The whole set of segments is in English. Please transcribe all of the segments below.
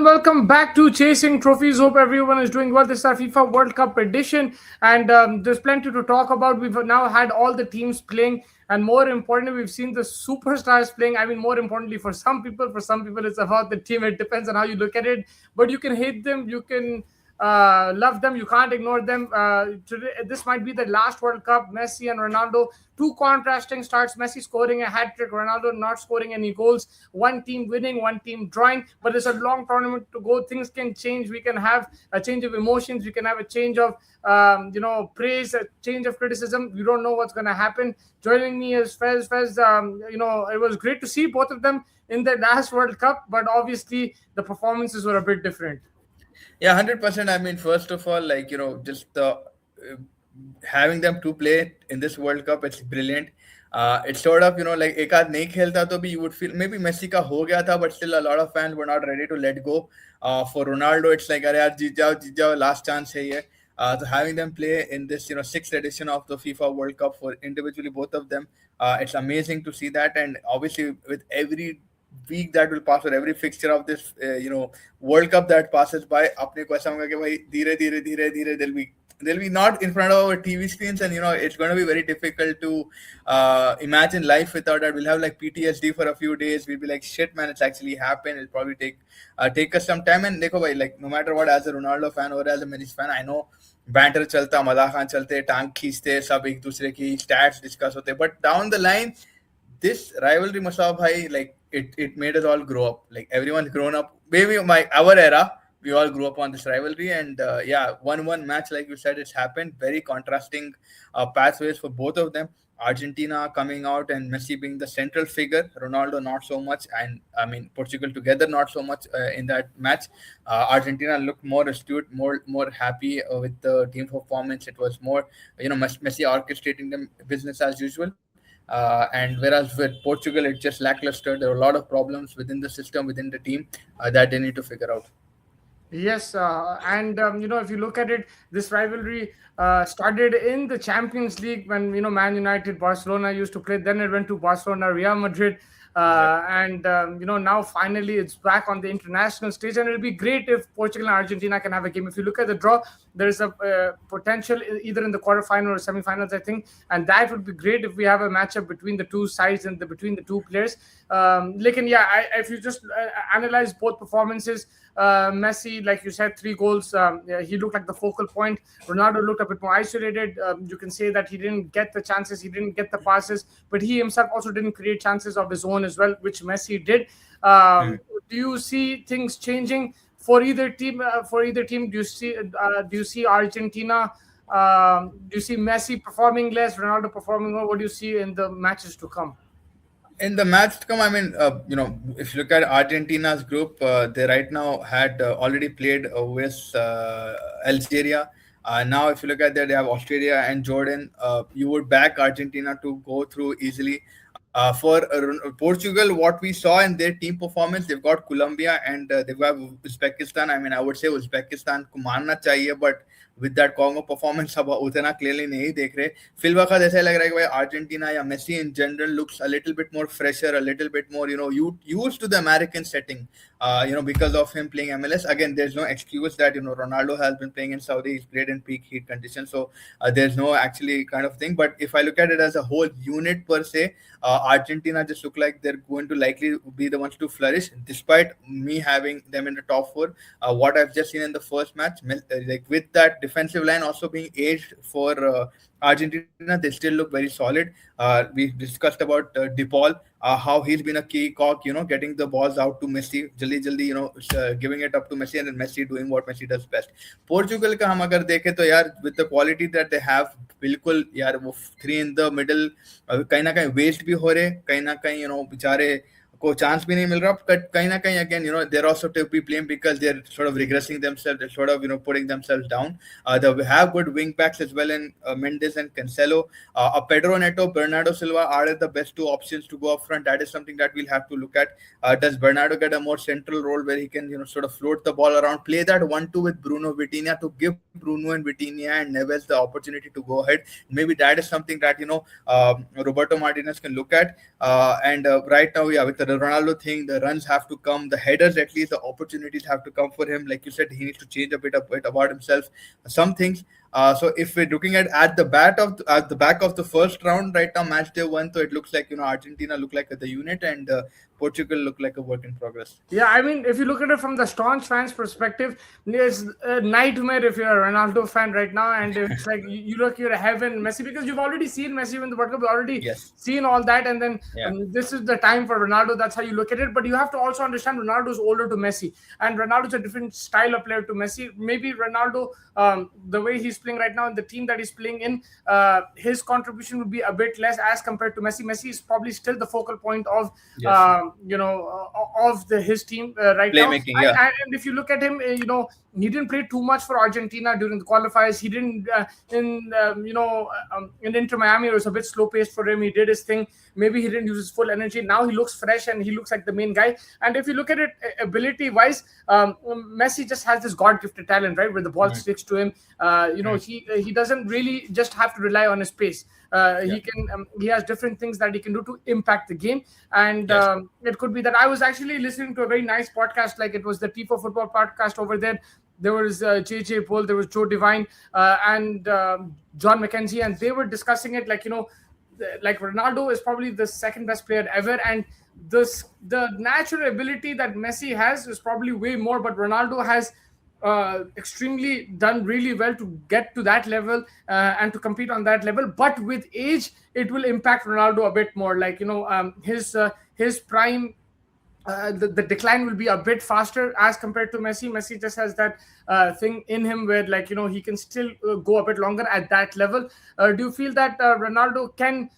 Welcome back to Chasing Trophies. Hope everyone is doing well. This is our FIFA World Cup edition, and there's plenty to talk about. We've now had all the teams playing, and more importantly, we've seen the superstars playing. I mean, more importantly, for some people, it's about the team. It depends on how you look at it. But you can hate them, you can love them, you can't ignore them. Today, this might be the last World Cup. Messi and Ronaldo, two contrasting starts. Messi scoring a hat trick, Ronaldo not scoring any goals. One team winning, one team drawing. But it's a long tournament to go. Things can change. We can have a change of emotions. We can have a change of praise, a change of criticism. You don't know what's going to happen. Joining me is Fez. Fez, it was great to see both of them in the last World Cup, but obviously the performances were a bit different. Yeah, 100%. I mean, first of all, just having them to play in this World Cup, it's brilliant. It's sort of, like एक आध नहीं खेलता तो भी you would feel maybe Messi का हो गया था, but still a lot of fans were not ready to let go. For Ronaldo, it's like अरे यार जीत जाओ, last chance है ये. So having them play in this, sixth edition of the FIFA World Cup for individually both of them, it's amazing to see that. And obviously, with every week that will pass or every fixture of this, World Cup that passes by, अपने को ऐसा होगा कि भाई धीरे धीरे they'll be not in front of our TV screens, and it's going to be very difficult to imagine life without that. We'll have like PTSD for a few days. We'll be like, shit, man, it's actually happened. It'll probably take us some time. And देखो भाई, like no matter what, as a Ronaldo fan or as a Messi fan, I know banter चलता, मजाक चलते, टांग खींचते, सब एक दूसरे की stats discuss होते, but down the line, this rivalry, Masab bhai, like it made us all grow up. Like everyone's grown up. Maybe our era, we all grew up on this rivalry, and yeah, 1-1 match, like you said, it's happened. Very contrasting pathways for both of them. Argentina coming out and Messi being the central figure, Ronaldo not so much, and I mean Portugal together not so much in that match. Argentina looked more astute, more happy with the team performance. It was more, Messi orchestrating them business as usual. And whereas with Portugal, it's just lackluster. There are a lot of problems within the system, within the team that they need to figure out. Yes, and if you look at it, this rivalry started in the Champions League when Man United, Barcelona used to play. Then it went to Barcelona, Real Madrid, Exactly. and now finally it's back on the international stage. And it'll be great if Portugal and Argentina can have a game. If you look at the draw, there is a potential either in the quarterfinal or semifinals, I think, and that would be great if we have a matchup between the two sides and between the two players. If you just analyze both performances. Messi, like you said, 3 goals. Yeah, he looked like the focal point. Ronaldo looked a bit more isolated. You can say that he didn't get the chances, he didn't get the passes, but he himself also didn't create chances of his own as well, which Messi did. Do you see things changing for either team? Do you see Argentina? Do you see Messi performing less, Ronaldo performing more? What do you see in the matches to come? In the match to come, I mean, if you look at Argentina's group, they right now had already played with Algeria. Now, if you look at that, they have Australia and Jordan. You would back Argentina to go through easily. For Portugal, what we saw in their team performance, they've got Colombia and they've got Uzbekistan. I mean, I would say Uzbekistan को मानना चाहिए, but with that Congo performance अब उतना clearly नहीं देख रहे. Fill वक्त ऐसा लग रहा है कि भाई Argentina या Messi in general looks a little bit more fresher, a little bit more used to the American setting. Because of him playing MLS. Again, there's no excuse that Ronaldo has been playing in Saudi. He's played in peak heat conditions, so there's no actually kind of thing. But if I look at it as a whole unit per se, Argentina just look like they're going to likely be the ones to flourish, despite me having them in the top four. What I've just seen in the first match, like with that defensive line also being aged for Argentina, they still look very solid. We discussed about DePaul, how he's been a key cog, getting the balls out to Messi, jaldi, giving it up to Messi, and then Messi doing what Messi does best. Portugal का हम अगर देखें तो यार with the quality that they have, बिल्कुल यार वो 3 in the middle कहीं ना कहीं waste भी हो रहे, कहीं ना कहीं बेचारे को chance भी नहीं मिल रहा, but कहीं ना कहीं again they're also to be blamed because they're sort of regressing themselves, they're sort of putting themselves down. They have good wing backs as well in Mendes and Cancelo. Pedro Neto, Bernardo Silva are the best two options to go up front. That is something that we'll have to look at. Does Bernardo get a more central role where he can sort of float the ball around, play that 1-2 with Bruno Vitinha to give Bruno and Vitinha and Neves the opportunity to go ahead? Maybe that is something that Roberto Martinez can look at. And right now, yeah, with the the Ronaldo thing, the runs have to come, the headers at least, the opportunities have to come for him. Like you said, he needs to change a bit about himself, some things. So if we're looking at the back of the first round right now, match day one, so it looks like Argentina look like the unit, and Portugal look like a work in progress. Yeah, I mean, if you look at it from the staunch fans' perspective, it's a nightmare if you're a Ronaldo fan right now, and it's like you look, you're a heaven Messi, because you've already seen Messi win the World Cup, you've already Yes. seen all that, and then Yeah. this is the time for Ronaldo. That's how you look at it. But you have to also understand Ronaldo's older to Messi, and Ronaldo's a different style of player to Messi. Maybe Ronaldo, the way he's playing right now in the team that he's playing in, his contribution would be a bit less as compared to Messi. Messi is probably still the focal point of Yes. of the his team right now. Playmaking. Yeah. And if you look at him, he didn't play too much for Argentina during the qualifiers. He didn't in Inter Miami. It was a bit slow paced for him. He did his thing. Maybe he didn't use his full energy. Now he looks fresh and he looks like the main guy. And if you look at it ability wise, Messi just has this God gifted talent, right, where the ball sticks to him. He doesn't really just have to rely on his pace. He has different things that he can do to impact the game, and Yes. it could be that I was actually listening to a very nice podcast, like it was the Tifo Football podcast over there. There was JJ Bull, there was Joe Devine, and John McKenzie, and they were discussing it like Ronaldo is probably the second best player ever, and the natural ability that Messi has is probably way more, but Ronaldo has extremely done really well to get to that level and to compete on that level. But with age, it will impact Ronaldo a bit more. Like his prime, the decline will be a bit faster as compared to Messi. Messi just has that thing in him where he can still go a bit longer at that level. Do you feel that Ronaldo can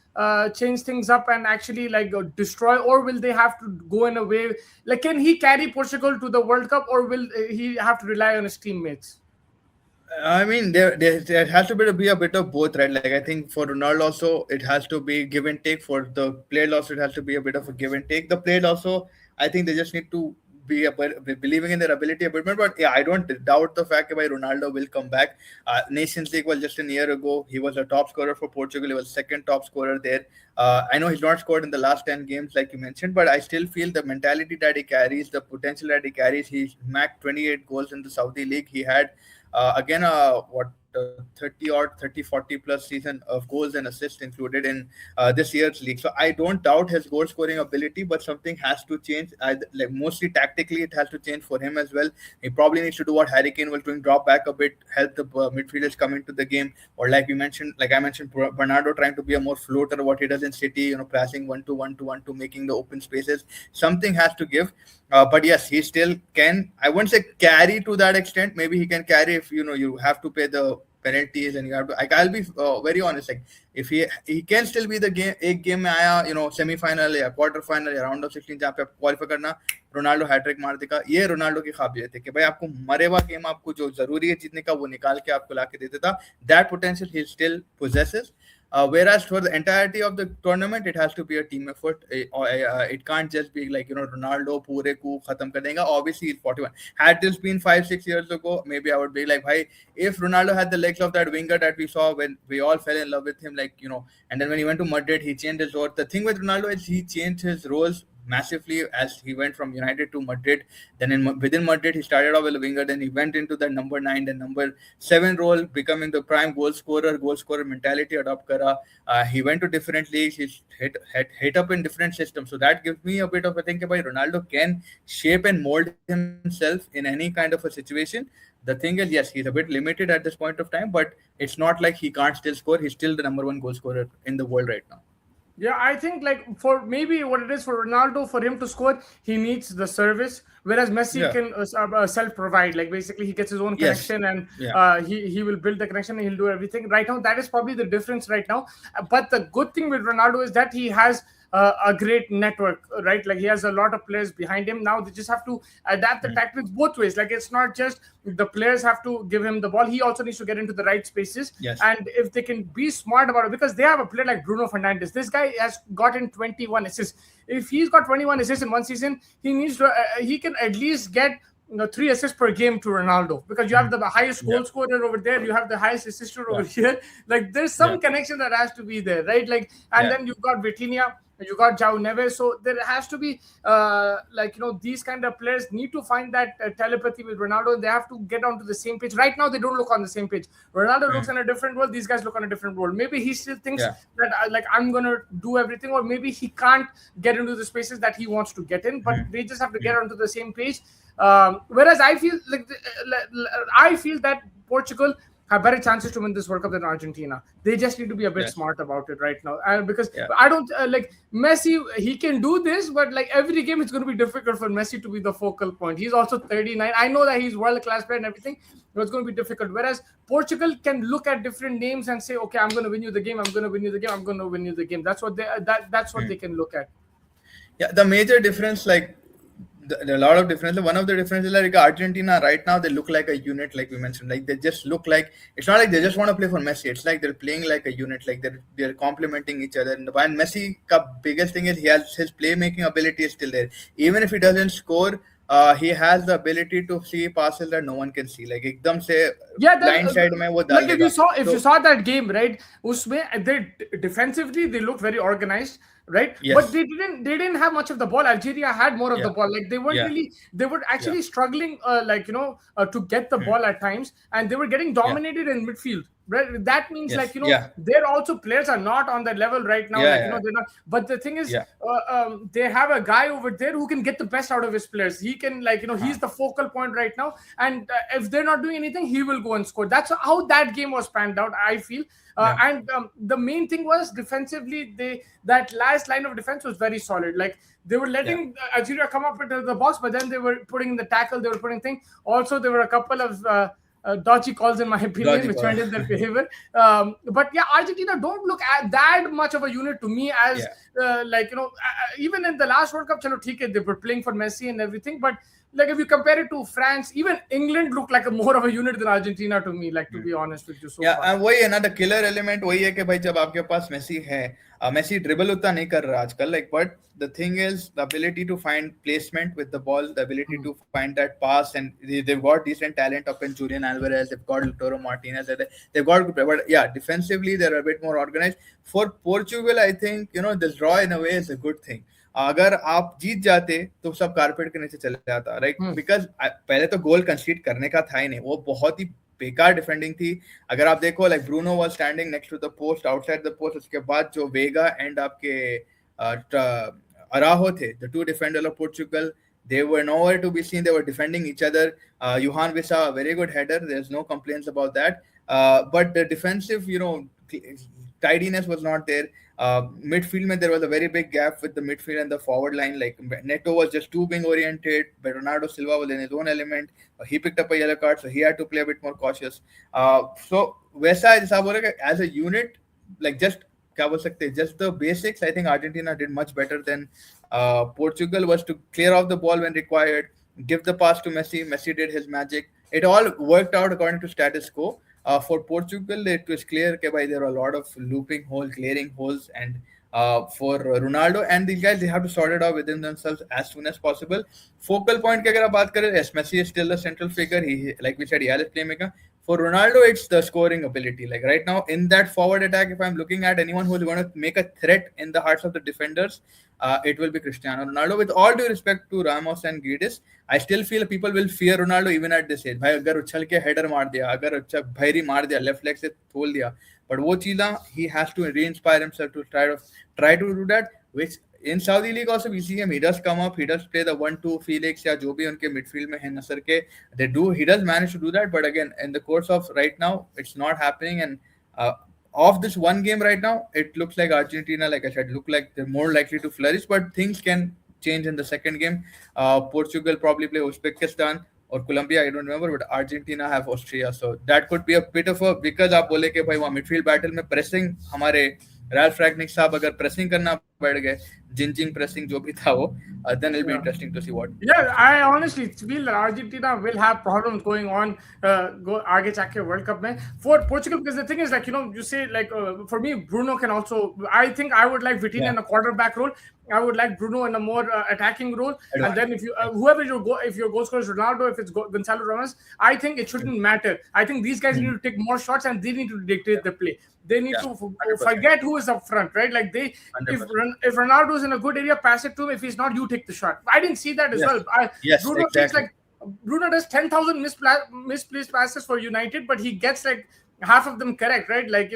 change things up and actually destroy, or will they have to go in a way like, can he carry Portugal to the World Cup, or will he have to rely on his teammates? I mean, there has to be a bit of both, right? Like I think for Ronaldo also, it has to be give and take. For the player also, it has to be a bit of a give and take. The player also, I think they just need to be believing in their ability a bit more. But yeah, I don't doubt the fact that Ronaldo will come back. Nations League was just a year ago. He was a top scorer for Portugal. He was second top scorer there. I know he's not scored in the last 10 games like you mentioned, but I still feel the mentality that he carries, the potential that he carries. He macked 28 goals in the Saudi League. He had again, 30 or 30, 40 plus season of goals and assists included in this year's league. So I don't doubt his goal scoring ability, but something has to change. Like mostly tactically, it has to change for him as well. He probably needs to do what Harry Kane was doing, drop back a bit, help the midfielders come into the game, or like I mentioned, Bernardo trying to be a more floater, what he does in City, passing one to one to one to making the open spaces. Something has to give. But yes, he still can. I wouldn't say carry to that extent. Maybe he can carry if you have to pay the penalties and you have to. Like, I'll be very honest. Like if he can still be the game. एक game में आया semi-final या quarter final या round of 16 जहाँ पे qualify करना, Ronaldo hat trick मार देगा. ये रोनाल्डो की काबिलियत है कि भाई आपको मरे हुआ गेम आपको जो जरूरी है जीतने का वो निकाल के आपको ला के दे देता. That potential he still possesses. Whereas for the entirety of the tournament, it has to be a team effort. It can't just be like Ronaldo पूरे को खत्म कर देगा. Obviously, he's 41. Had this been 5-6 years ago, maybe I would be like, "Bhai, if Ronaldo had the legs of that winger that we saw when we all fell in love with him, and then when he went to Madrid, he changed his role." The thing with Ronaldo is he changed his roles massively as he went from United to Madrid. Then within Madrid, he started off as a winger. Then he went into the number 9, then number 7 role, becoming the prime goal scorer mentality adopt kara. He went to different leagues. He's hit up in different systems. So that gives me a bit of a think about Ronaldo can shape and mold himself in any kind of a situation. The thing is, yes, he's a bit limited at this point of time, but it's not like he can't still score. He's still the number 1 goal scorer in the world right now. Yeah, I think for maybe what it is for Ronaldo, for him to score, he needs the service, whereas Messi can self-provide. Like basically, he gets his own Yes. connection, and Yeah. he will build the connection, and he'll do everything. Right now, that is probably the difference right now. But the good thing with Ronaldo is that he has a great network, right? Like he has a lot of players behind him. Now they just have to adapt the tactics both ways. Like it's not just the players have to give him the ball. He also needs to get into the right spaces. Yes. And if they can be smart about it, because they have a player like Bruno Fernandes. This guy has gotten 21 assists. If he's got 21 assists in one season, he needs to he can at least get three assists per game to Ronaldo, because you have the highest Yeah. goal scorer over there, you have the highest assister over Yeah. here. Like there's Yeah. some connection that has to be there, right? Like, and Yeah. then you've got Vitinha, you got Jao Neves, so there has to be like these kind of players need to find that telepathy with Ronaldo. They have to get onto the same page. Right now, they don't look on the same page. Ronaldo looks Mm. in a different world. These guys look on a different world. Maybe he still thinks Yeah. that like I'm gonna do everything, or maybe he can't get into the spaces that he wants to get in. But Mm. they just have to get Mm. onto the same page. Whereas I feel like I feel that Portugal have better chances to win this World Cup than Argentina. They just need to be a bit Yes. smart about it right now, because Yeah. I don't like Messi. He can do this, but like every game, it's going to be difficult for Messi to be the focal point. He's also 39. I know that he's world class player and everything, but it's going to be difficult. Whereas Portugal can look at different names and say, okay, I'm going to win you the game. I'm going to win you the game. I'm going to win you the game. That's what that's what Mm. they can look at. Yeah, the major difference, like a lot of difference. One of the differences, like Argentina right now, they look like a unit, like we mentioned. Like they just look like, it's not like they just want to play for Messi. It's like they're playing like a unit. Like they're complementing each other. And Messi, ka biggest thing is he has his playmaking ability is still there. Even if he doesn't score, he has the ability to see passes that no one can see. Like एकदम से Yeah, then blind side में वो like डाल देगा. if you So saw that game, right? Usme they defensively they looked very organized, right? But yes, they didn't have much of the ball. Algeria had more of the yeah, ball. Like yeah, they were yeah, actually struggling like to get the hmm, ball at times, and they were getting yeah, dominated in midfield. Right? That means yes, like yeah, they're also players are not on that level right now. yeah, Like yeah, they're not. But the thing is, yeah, they have a guy over there who can get the best out of his players. He can like huh, he's the focal point right now, and if they're not doing anything, he will go and score. That's how that game was panned out, I feel. yeah, And the main thing was defensively, that last line of defense was very solid. Like they were yeah, letting Algeria come up into the box, but then they were putting in the tackle, they were putting thing. Also, there were a couple of dodgy calls, in my opinion, which logical. went in their favor. But yeah, Argentina don't look at that much of a unit to me as Yeah. like even in the last World Cup, chalo, theek hai, they were playing for Messi and everything, but like if you compare it to France, even England looked like a more of a unit than Argentina to me. Like to be honest with you, so या far. वही है ना, the killer element वही है कि भाई जब आपके पास मेसी है, मेसी ड्रिबल उतना नहीं कर रहा आजकल, like but the thing is the ability to find placement with the ball, the ability to find that pass, and they've got decent talent up in Julian Alvarez, they've got Lautaro Martinez, they've got good, but yeah, defensively they're a bit more organized. For Portugal, I think this draw in a way is a good thing. अगर आप जीत जाते तो सब carpet के नीचे चले जाता, right? Because पहले तो गोल कंसीड करने का था ही नहीं, वो बहुत ही बेकार डिफेंडिंग थी. अगर आप देखो, like Bruno was standing next to the post, outside the post, उसके बाद जो वेगा एंड आपके अराहो थे, the two defender of Portugal, they were nowhere to be seen. They were defending each other. Johan Wissa, a very good header, there's no complaints about that. But the defensive tidiness was not there. Midfield mein, there was a very big gap with the midfield and the forward line. Like Neto was just too being oriented, but Bernardo Silva was in his own element. He picked up a yellow card, so he had to play a bit more cautious. So वैसा जैसा बोल रहे as a unit, like just क्या बोल सकते हैं, just the basics, I think Argentina did much better than Portugal. Was to clear off the ball when required, give the pass to Messi. Messi did his magic. It all worked out according to status quo. For Portugal, it was clear that there were a lot of looping holes, clearing holes, and for Ronaldo and these guys, they have to sort it out within themselves as soon as possible. Focal point की अगर आप बात करें, yes, Messi is still the central figure. He, like we said, he has a playmaker. For Ronaldo, it's the scoring ability. Like right now, in that forward attack, if I'm looking at anyone who's going to make a threat in the hearts of the defenders, it will be Cristiano Ronaldo. With all due respect to Ramos and Guedes, I still feel people will fear Ronaldo even at this age. भाई अगर उछल के header मार दिया, अगर अच्छा भैरी मार दिया, left leg से खोल दिया, but वो चीज़ा he has to re-inspire himself to try to do that, which in Saudi League also we see him. He does come up, he does play the 1-2 Felix या जो भी उनके midfield में है नसर के, he does manage to do that, but again in the course of right now it's not happening. And of this one game right now, it looks like Argentina, like I said, look like they're more likely to flourish, but things can change in the second game. Portugal probably play Uzbekistan or Colombia, I don't remember, but Argentina have Austria, so that could be a bit of a, because आप बोले कि भाई वहाँ midfield battle में pressing हमारे Ralph Rangnick साहब अगर pressing करना बैठ गए, जिंजिंग pressing जो भी था वो, then it'll be interesting to see what. Yeah, I honestly feel that Argentina will have problems going on go आगे जाके World Cup में for Portugal, because the thing is like you say like for me Bruno can also, I think I would like Vitinha in a quarterback role. I would like Bruno in a more attacking role. And then if Advantage. you whoever if your goal scorer is Ronaldo, if it's Gonzalo Ramos, I think it shouldn't matter. I think these guys need to take more shots and they need to dictate the play. They need Yeah, to 100%. forget who is up front, right? Like they, if 100%. if Ronaldo is in a good area, pass it to him. If he's not, you take the shot. I didn't see that as Yes. well. Yes, Bruno takes exactly. like Bruno does 10,000 misplaced passes for United, but he gets like half of them correct, right? Like,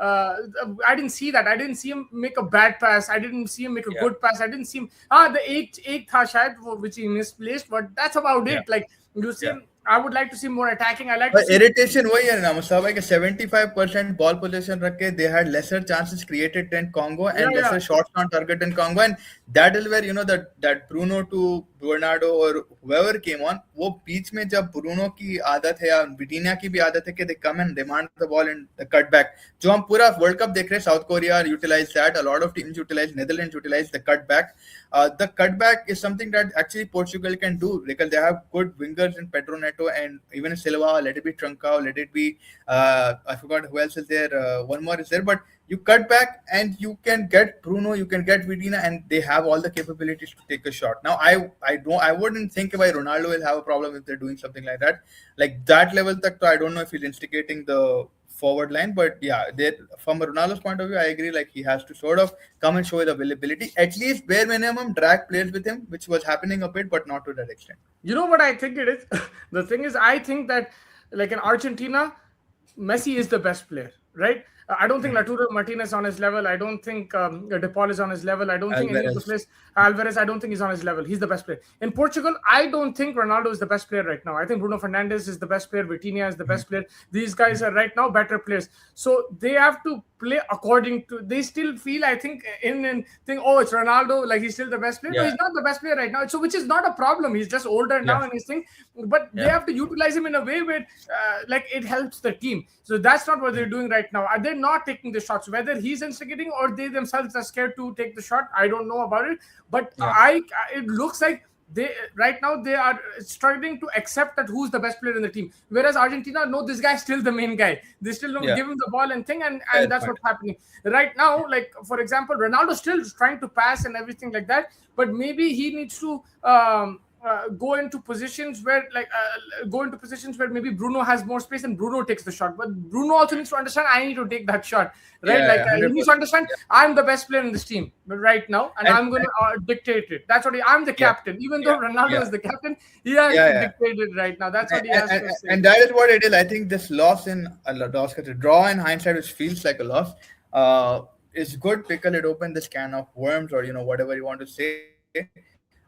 I didn't see that. I didn't see him make a bad pass. I didn't see him make a Yeah. good pass. I didn't see him. The eight tha shayad, which he misplaced, but that's about Yeah. it. Like, you see, Yeah. I would like to see more attacking. I like to But see. irritation वही है ना मुस्तफा भाई के 75% ball possession रख के they had lesser chances created than Congo Yeah, and yeah. lesser shots on target than Congo, and that is where that Bruno to Ronaldo or whoever came on, वो बीच में जब Bruno की आदत है या विटीनिया की भी आदत है कि they come and demand the ball in the cutback, जो हम पूरा World Cup देख रहे हैं, South Korea utilize that, a lot of teams utilize, Netherlands utilize the cutback. The cutback is something that actually Portugal can do because they have good wingers in Pedro Neto and even Silva. Let it be Truncao, let it be I forgot who else is there. One more is there, but you cut back and you can get Bruno, you can get Vitina, and they have all the capabilities to take a shot. Now, I wouldn't think why Ronaldo will have a problem if they're doing something like that level. Tak, I don't know if he's instigating the forward line, but yeah, from Ronaldo's point of view, I agree. Like he has to sort of come and show his availability, at least bare minimum, drag players with him, which was happening a bit, but not to that extent. You know what I think it is? The thing is, I think that like in Argentina, Messi is the best player, right? I don't think Lautaro Martinez on his level. I don't think De Paul is on his level. I don't think any of the Alvarez. players. Alvarez, I don't think he's on his level. He's the best player. In Portugal, I don't think Ronaldo is the best player right now. I think Bruno Fernandes is the best player. Vitinha is the best player. These guys are right now better players. So they have to play according to. They still feel, I think, in think, oh, it's Ronaldo, like he's still the best player. No, Yeah, he's not the best player right now. So which is not a problem. He's just older yeah, now and he's thing. But they yeah, have to utilize him in a way where like it helps the team. So that's not what they're doing right now. They're not taking the shots. Whether he's instigating or they themselves are scared to take the shot, I don't know about it. But yeah, it looks like they right now they are struggling to accept that who's the best player in the team. Whereas Argentina, no, this guy's still the main guy. They still don't yeah. give him the ball and thing, and Fair that's point. what's happening right now. Like for example, Ronaldo still trying to pass and everything like that, but maybe he needs to. Go into positions where maybe Bruno has more space and Bruno takes the shot. But Bruno also needs to understand I need to take that shot, right? Yeah, Like yeah, he needs to 100%. understand Yeah. I'm the best player in this team right now, and And, I'm going to dictate it. That's what I'm the yeah, captain. Even yeah, though Ronaldo yeah, is the captain, he has yeah, to yeah. dictate it right now. That's what he has to say. And that is what it is. I think this loss in draw in hindsight, which feels like a loss, is good because it opened this can of worms, or whatever you want to say.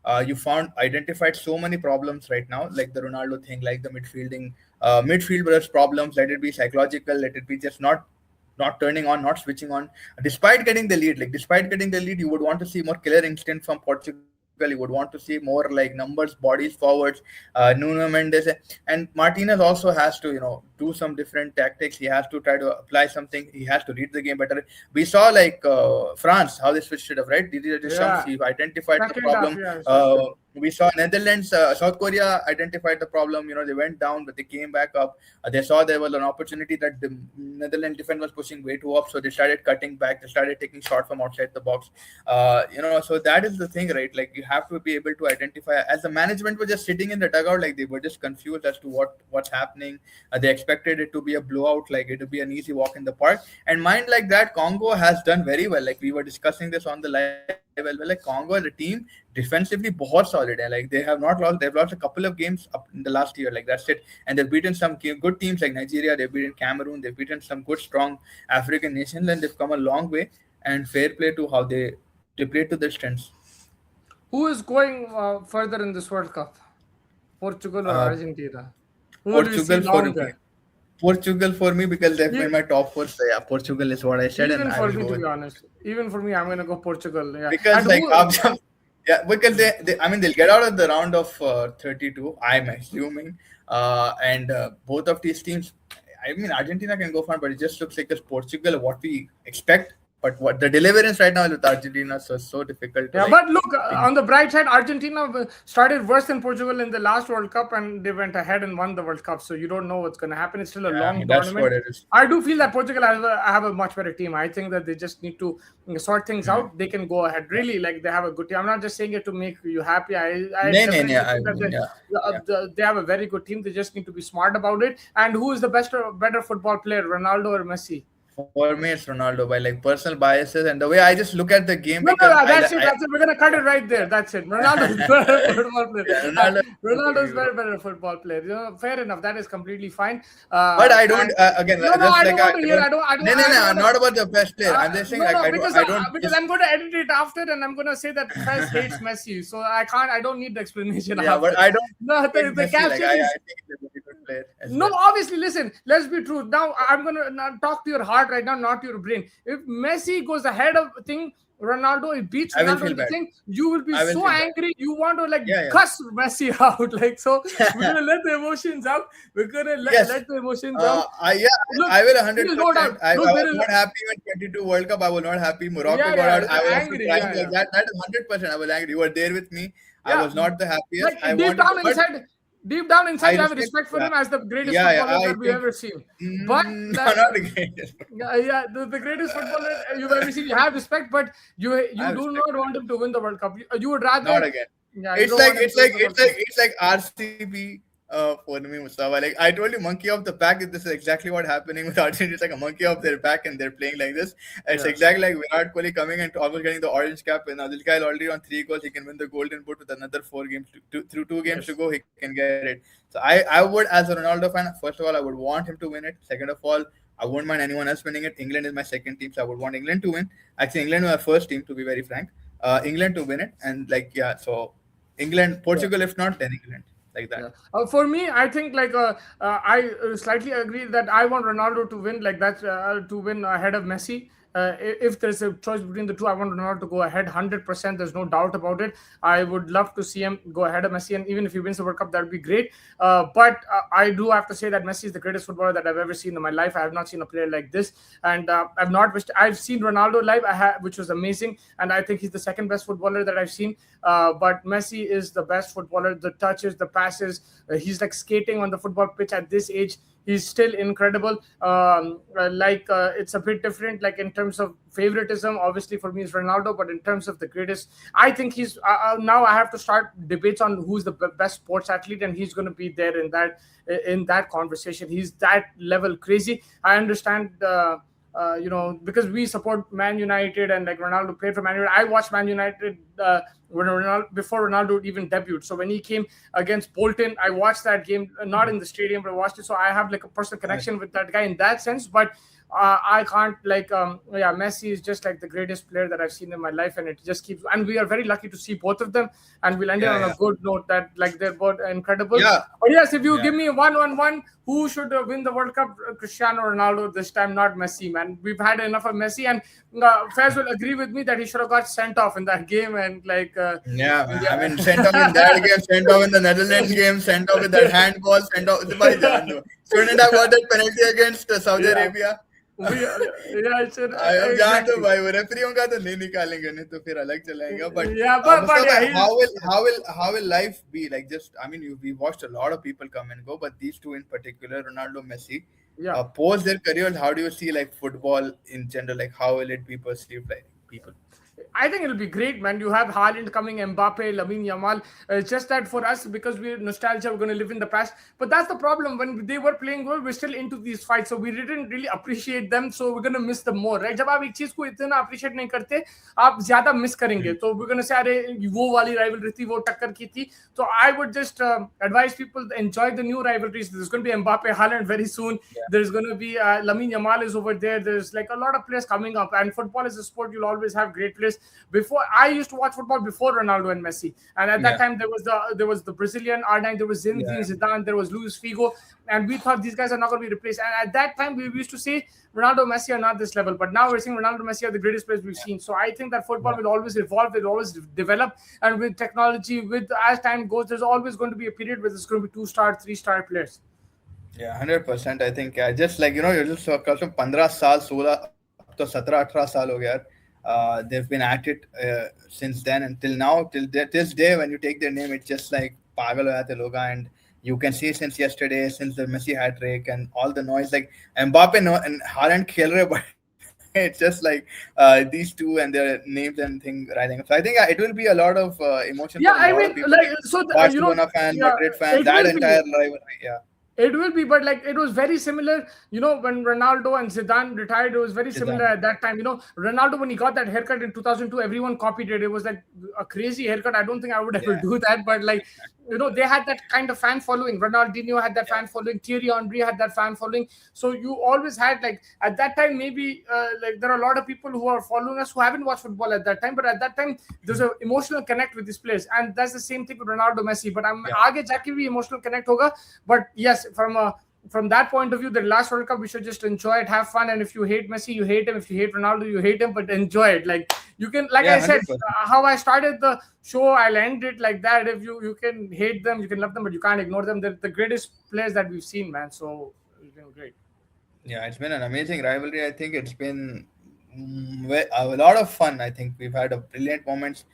Identified so many problems right now, like the Ronaldo thing, like the midfielders problems. Let it be psychological, let it be just not turning on, not switching on, despite getting the lead. Like despite getting the lead, you would want to see more killer instinct from Portugal. You would want to see more like numbers, bodies, forwards. Nuno Mendes and Martinez also has to do some different tactics. He has to try to apply something. He has to read the game better. We saw like France how they switched it up, right? Didier Deschamps, Yeah, he identified the second half, problem. yeah, switched it. We saw Netherlands, South Korea identified the problem. They went down, but they came back up. They saw there was an opportunity that the Netherlands defense was pushing way too up, so they started cutting back. They started taking shots from outside the box. So that is the thing, right? Like you have to be able to identify. As the management was just sitting in the dugout, like they were just confused as to what's happening. They expected it to be a blowout, like it would be an easy walk in the park. And mind like that, Congo has done very well. Like we were discussing this on the live as well. Like Congo as a team defensively बहुत solid है. Like they have not lost. They've lost a couple of games up in the last year. Like that's it. And they've beaten some good teams like Nigeria. They've beaten Cameroon. They've beaten some good strong African nations, and they've come a long way. And fair play to how they play to their strengths. Who is going further in this World Cup? Portugal or Uh, Argentina? Who do you see Portugal for me. longer? Portugal for me because they've E- been my top four. So yeah, Portugal is what I said, and Even I for will me, go to with be honest, even for me, I'm gonna go Portugal. Yeah, because and like who? yeah, because I mean they'll get out of the round of 32. I'm assuming, and both of these teams. I mean, Argentina can go far, but it just looks like it's Portugal what we expect but what the deliverance right now is with Argentina is so difficult to Yeah, like but look, pin. on the bright side, Argentina started worse than Portugal in the last World Cup, and they went ahead and won the World Cup. So you don't know what's going to happen. It's still a Yeah, long that's tournament. what it is. I do feel that Portugal have a much better team. I think that they just need to sort things Hmm. out. They can go ahead. Yeah. Really, like they have a good team. I'm not just saying it to make you happy. I Nay, nay, nay. definitely I think that mean, yeah, yeah. they have a very good team. They just need to be smart about it. And who is the best or better football player, Ronaldo or Messi? For me, it's Ronaldo by like personal biases and the way I just look at the game No, no, because no, I, that's it. I That's it. We're gonna cut it right there. That's it. Ronaldo is better football player. yeah, Ronaldo Ronaldo is for me. very better football player. Fair enough. That is completely fine. But I don't And again no, no, just I like don't I want to hear. don't. No, no, I don't no. want to. Not about the best player. I'm just saying No, like no, I don't because just I'm going to edit it after, and I'm going to say that Fez hates Messi, so I can't. I don't need the explanation yeah, but after. I don't No, hate the Messi. Like caption I is think he's a very good player as no, well. obviously, listen, let's be true. Now, I'm going to talk to your heart right now, not your brain. If Messi goes ahead of thing, Ronaldo, he beats I will Ronaldo feel in the bad. thing, you will be I will so feel bad. angry. You want to like Yeah, cuss Messi out. Like, so we're yeah. going to let the emotions out. We're going to Yes. let the emotions out. I yeah, Look, I will there is no 100%. doubt. I Look, was there is, not happy when 22 World Cup. I was not happy. Morocco yeah, got yeah, out. I was also angry. crying Yeah, like yeah. that. That is 100%. I was angry. You were there with me. I Yeah. was not the happiest. Like I deep wanted, down but inside, deep down I inside, you have a respect. respect for Yeah, him as the greatest yeah, yeah. footballer I that we've think ever seen. But no, not the greatest. yeah, yeah, the greatest footballer you've ever seen. You have respect, but I you have do respect. not want him to win the World Cup. You would Not rather, again. yeah, you don't want him to win the World Cup. It's like RCB for me, Mustafa. Like I told you, monkey off the pack. This is exactly what happening with Argentina. It's like a monkey off their back, and they're playing like this. It's Yeah, exactly like Virat Kohli coming and almost getting the orange cap. And now this guy already on 3 goals. He can win the golden boot with another 4 games through 2 games to yes, go. He can get it. So I would, as a Ronaldo fan, first of all, I would want him to win it. Second of all, I wouldn't mind anyone else winning it. England is my second team, so I would want England to win. Actually, England was our first team, to be very frank. England to win it, and like yeah, so England, yeah. Portugal, if not, then England, like that. Yeah. For me, I think like I slightly agree that I want Ronaldo to win, like that to win ahead of Messi. If there's a choice between the two, I want Ronaldo to go ahead 100%. There's no doubt about it. I would love to see him go ahead of Messi, and even if he wins the World Cup, that would be great. But I do have to say that Messi is the greatest footballer that I've ever seen in my life. I have not seen a player like this, and I've not wished. I've seen Ronaldo live, which was amazing, and I think he's the second best footballer that I've seen. But Messi is the best footballer. The touches, the passes, he's like skating on the football pitch at this age. He's still incredible. It's a bit different, like in terms of favoritism. Obviously, for me, it's Ronaldo, but in terms of the greatest, I think he's now. I have to start debates on who's the best sports athlete, and he's going to be there in that conversation. He's that level crazy. I understand. Because we support Man United and like Ronaldo played for Man United. I watched Man United when Ronaldo before Ronaldo even debuted. So when he came against Bolton, I watched that game not in the stadium, but I watched it. So I have like a personal Nice. connection with that guy in that sense. But I can't like yeah, Messi is just like the greatest player that I've seen in my life, and it just keeps. And we are very lucky to see both of them, and we'll end it Yeah, on a yeah, good note that like they're both incredible. yeah, But yes, if you yeah. give me one, who should win the World Cup? Cristiano Ronaldo this time, not Messi, man. We've had enough of Messi, and Faiz will agree with me that he should have got sent off in that game, and like Yeah, man. I yeah. mean, sent off in that game, sent off in the Netherlands game, sent off with that handball, sent off. Bhai jaan do. Shouldn't have got that penalty against Saudi Yeah, Arabia. yeah, it's अब जान दो exactly. भाई वो रेफरियों का तो नहीं निकालेंगे नहीं तो फिर अलग चलाएंगे but Yeah, but Mustafa, yeah, he's how will life be like just I mean we watched a lot of people come and go but these two in particular Ronaldo Messi yeah. post their careers how do you see like football in general like how will it be perceived like people. I think it'll be great, man. You have Haaland coming, Mbappe, Lamine Yamal. It's just that for us, because we're nostalgia, we're going to live in the past. But that's the problem. When they were playing well, we're still into these fights, so we didn't really appreciate them. So we're going to miss them more, right? जब आप एक चीज को इतना appreciate नहीं करते, आप ज्यादा miss करेंगे. Hmm. So we're going to say, अरे वो वाली rivalry थी, वो टक्कर की थी. So I would just advise people to enjoy the new rivalries. There's going to be Mbappe, Haaland very soon. Yeah, There's going to be Lamine Yamal is over there. There's like a lot of players coming up, and football is a sport. You'll always have great players. Before I used to watch football before Ronaldo and Messi, and at that yeah, time there was the Brazilian R9, there was Zinedine yeah, Zidane, there was Luis Figo, and we thought these guys are not going to be replaced. And at that time we used to say Ronaldo, Messi are not this level, but now we're saying Ronaldo, Messi are the greatest players we've seen. So I think that football yeah. will always evolve, will always develop, and with technology, with as time goes, there's always going to be a period where there's going to be 2-star, 3-star players. Yeah, 100%. I think just like you know, you're just कल से 15 साल 16 अब तक तो 17-18 साल हो गया यार. They've been at it since then until now, this day when you take their name, it's just like pagal ho jate log. And you can see since yesterday, since the Messi hat trick and all the noise, like Mbappe no, and Haaland khel rahe, but it's just like these two and their names and thing rising. So I think it will be a lot of emotion for Yeah, a I lot of mean, people, like, like so Barcelona fans, yeah, Madrid fans, it that will be. entire rivalry. Yeah, It will be, but like it was very similar, when Ronaldo and Zidane retired, it was very similar Zidane. at that time. Ronaldo, when he got that haircut in 2002, everyone copied it. It was like a crazy haircut. I don't think I would ever Yeah, do that, but like, they had that kind of fan following. Ronaldinho had that yeah, fan following. Thierry Henry had that fan following. So you always had, like, at that time, maybe like there are a lot of people who are following us who haven't watched football at that time, but at that time, there's an emotional connect with these players. And that's the same thing with Ronaldo, Messi. But I'm yeah. आगे जाके भी emotional connect होगा. But yes, from that point of view, the last World Cup, we should just enjoy it, have fun. And if you hate Messi, you hate him. If you hate Ronaldo, you hate him. But enjoy it. Like, you can, like Yeah, I said, 100%. how I started the show, I'll end it like that. If you can hate them, you can love them, but you can't ignore them. They're the greatest players that we've seen, man. So it's been great. Yeah, it's been an amazing rivalry. I think it's been a lot of fun. I think we've had a brilliant moments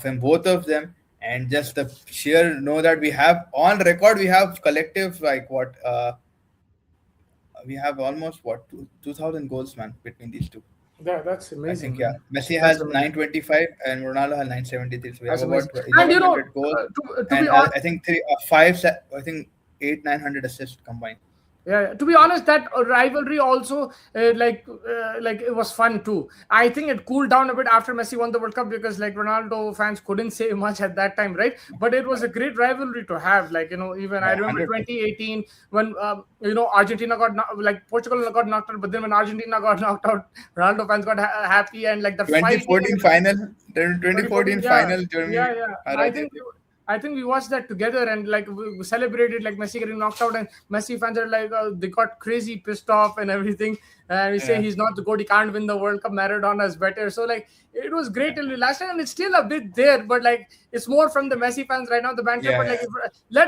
from both of them, and just the sheer know that we have on record, we have collective like what we have almost what 2,000 goals, man, between these two. Yeah, that's I think amazing, yeah, man. Messi That's has amazing. 925 and Ronaldo has 973. So we have That's about amazing. And 1,100 goals to be and honest, I think three, five, I think 800-900 assists combined. yeah, to be honest, that rivalry also, like it was fun too. I think it cooled down a bit after Messi won the World Cup, because like Ronaldo fans couldn't say much at that time, right? But it was a great rivalry to have. Like, even I Yeah, remember 100%. 2018 when Argentina like Portugal got knocked out, but then when Argentina got knocked out, Ronaldo fans got happy, and like the fighting and 2014 final, the 2014, 2014 yeah, final, Germany yeah. I hara think diya thi. I think we watched that together, and like we celebrated like Messi getting knocked out, and Messi fans are like, they got crazy pissed off and everything, and we say Yeah, he's not the goat, he can't win the World Cup, Maradona is better. So like it was great till the last time, and it's still a bit there, but like it's more from the Messi fans right now, the banter. yeah, But like yeah,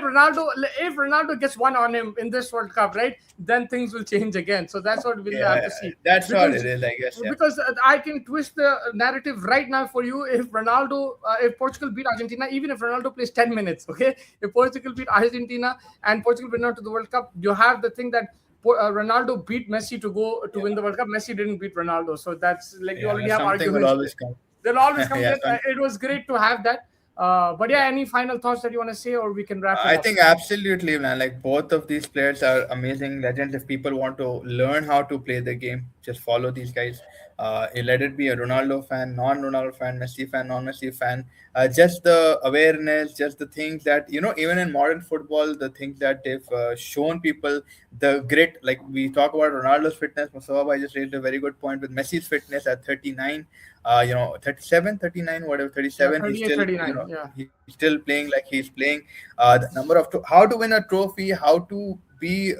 if Ronaldo gets one on him in this World Cup, right, then things will change again. So that's what we'll have yeah. to see, That's what it because is, I guess. Yeah, I can twist the narrative right now for you. If Portugal beat Argentina, even if Ronaldo plays 10 minutes, okay, if Portugal beat Argentina and Portugal win out to the World Cup, you have the thing that Ronaldo beat Messi to go to win the yeah, World Cup. Messi didn't beat Ronaldo, so that's like you already yeah. have Something will arguments there. always come. They'll always come Yeah, there. It was great to have that. But yeah, yeah. any final thoughts that you want to say, or we can wrap it I up? think absolutely, man. Like both of these players are amazing legends. If people want to learn how to play the game, just follow these guys. Let it be a Ronaldo fan, non-Ronaldo fan, Messi fan, non-Messi fan. Just the awareness, just the things that even in modern football, the things that they've shown people, the grit. Like we talk about Ronaldo's fitness, Mustafa I just raised a very good point with Messi's fitness at 39. 37, 39, whatever, Yeah, 37. He's 38, still, 39. Yeah. he's still playing like he's playing. The number of how to win a trophy, how to be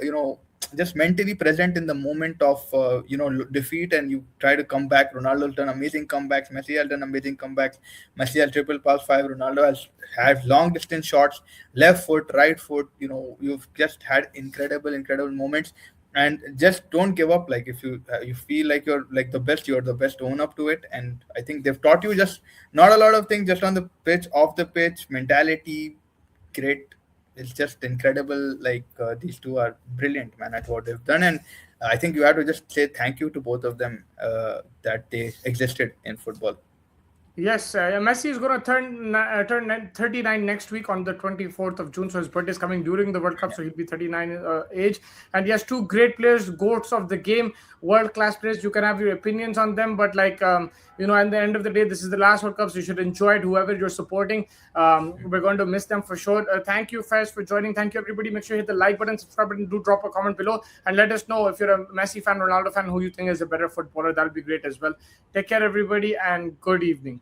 just mentally present in the moment of defeat, and you try to come back. Ronaldo's done amazing comebacks. Messi has done amazing comebacks. Messi has triple pass five. Ronaldo has had long distance shots, left foot, right foot. You've just had incredible moments. And just don't give up. Like if you feel like you're like the best, you're the best, own up to it. And I think they've taught you just not a lot of things, just on the pitch, off the pitch, mentality. Great. It's just incredible. Like these two are brilliant, man, at what they've done. And I think you have to just say thank you to both of them, that they existed in football. Yes, Messi is going to turn 39 next week on the 24th of June. So his birthday is coming during the World Cup. So he'll be 39 age. And he has two great players, goats of the game, world class players. You can have your opinions on them, but like at the end of the day, this is the last World Cup, so you should enjoy it. Whoever you're supporting, we're going to miss them for sure. Thank you, Faiz, for joining. Thank you, everybody. Make sure you hit the like button, subscribe button, do drop a comment below, and let us know if you're a Messi fan, Ronaldo fan, who you think is a better footballer. That'll be great as well. Take care, everybody, and good evening.